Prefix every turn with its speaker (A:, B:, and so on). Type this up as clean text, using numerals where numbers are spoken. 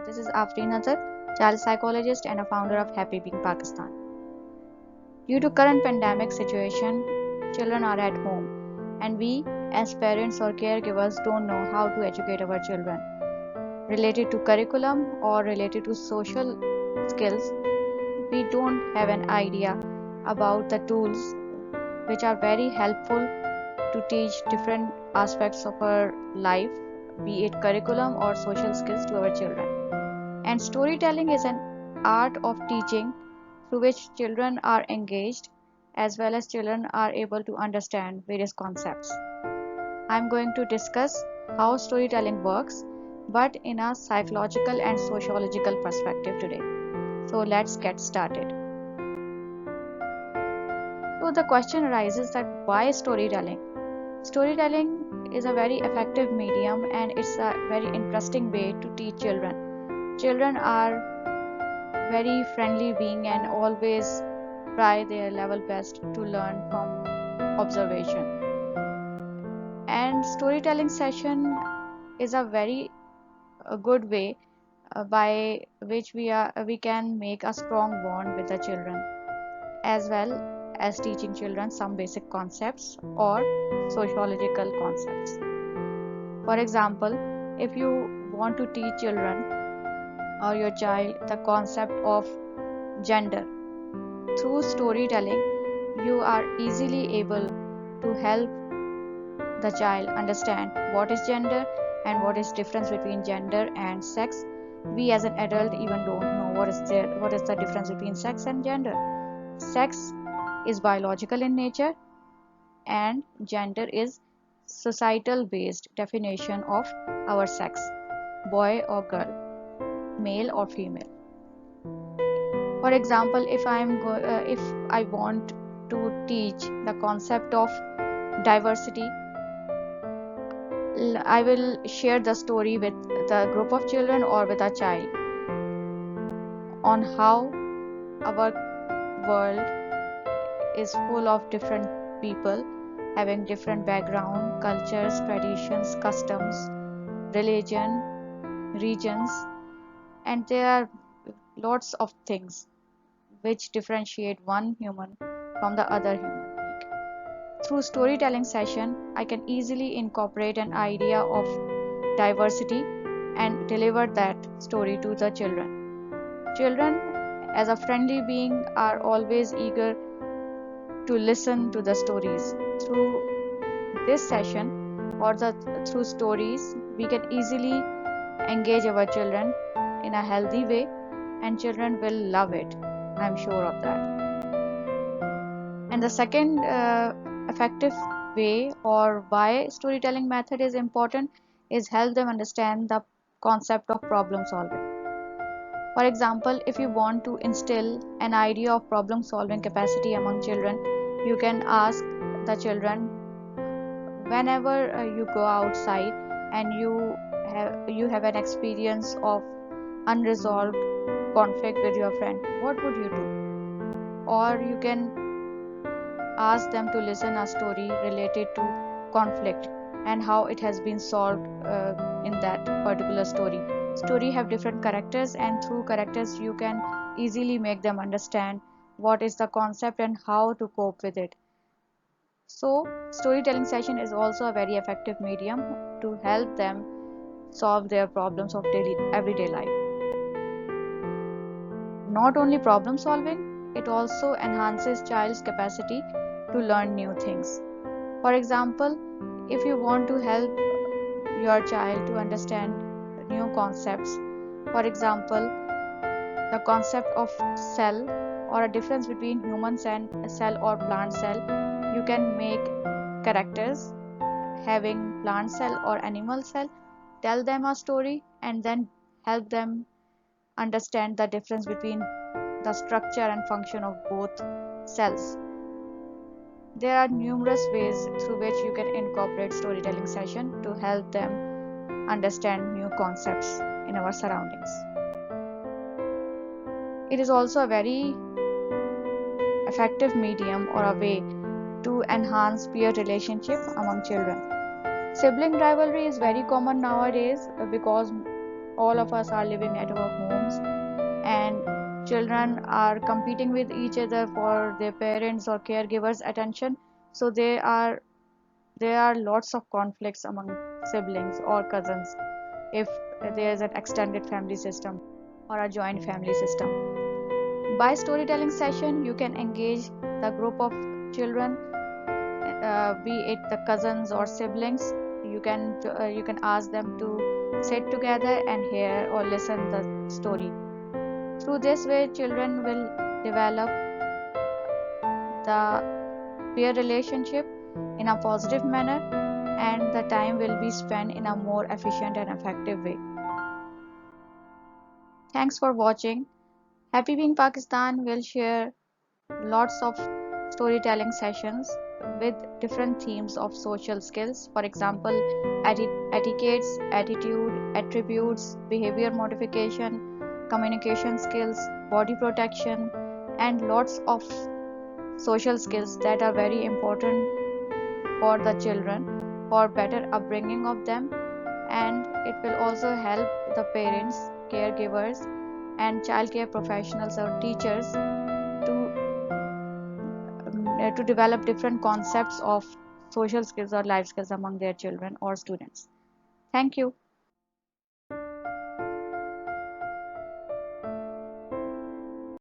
A: This is Afreen Nazar, child psychologist and a founder of Happy Being Pakistan. Due to current pandemic situation, children are at home and we as parents or caregivers don't know how to educate our children related to curriculum or related to social skills. We don't have an idea about the tools which are very helpful to teach different aspects of our life, be it curriculum or social skills to our children. And storytelling is an art of teaching through which children are engaged as well as children are able to understand various concepts. I'm going to discuss how storytelling works, but in a psychological and sociological perspective today. So let's get started. So the question arises that why storytelling? Storytelling is a very effective medium and it's a very interesting way to teach children. Children are very friendly being and always try their level best to learn from observation. And storytelling session is a good way by which we can make a strong bond with the children as well as teaching children some basic concepts or sociological concepts. For example, if you want to teach children or your child the concept of gender through storytelling, you are easily able to help the child understand what is gender and what is difference between gender and sex. We as an adult even don't know what is the difference between sex and gender. Sex is biological in nature and gender is societal based definition of our sex, boy or girl, male or female. For example, if I want to teach the concept of diversity, I will share the story with the group of children or with a child on how our world is full of different people having different background, cultures, traditions, customs, religion, regions, and there are lots of things which differentiate one human from the other human being. Through storytelling session, I can easily incorporate an idea of diversity and deliver that story to the children. Children, as a friendly being, are always eager to listen to the stories. Through this session or through stories, we can easily engage our children in a healthy way and children will love it. I'm sure of that. And the second effective way or why storytelling method is important is help them understand the concept of problem solving. For example, if you want to instill an idea of problem solving capacity among children, you can ask the children whenever you go outside and you have an experience of unresolved conflict with your friend, what would you do? Or you can ask them to listen a story related to conflict and how it has been solved in that particular story have different characters and through characters you can easily make them understand what is the concept and how to cope with it. So storytelling session is also a very effective medium to help them solve their problems of everyday life. Not only problem solving, it also enhances child's capacity to learn new things. For example, if you want to help your child to understand new concepts, for example, the concept of cell or a difference between human cell or plant cell, you can make characters having plant cell or animal cell, tell them a story and then help them understand the difference between the structure and function of both cells. There are numerous ways through which you can incorporate storytelling session to help them understand new concepts in our surroundings. It is also a very effective medium or a way to enhance peer relationship among children. Sibling rivalry is very common nowadays because all of us are living at our homes, and children are competing with each other for their parents or caregivers attention. So there are lots of conflicts among siblings or cousins if there is an extended family system or a joint family system. By storytelling session, you can engage the group of children, be it the cousins or siblings. You can ask them to sit together and hear or listen the story. Through this way, children will develop the peer relationship in a positive manner, and the time will be spent in a more efficient and effective way. Thanks for watching. Happy Being Pakistan will share lots of storytelling sessions with different themes of social skills. For example, etiquettes, attitude, attributes, behavior modification, communication skills, body protection, and lots of social skills that are very important for the children for better upbringing of them, and it will also help the parents, caregivers, and childcare professionals or teachers to develop different concepts of social skills or life skills among their children or students. Thank you.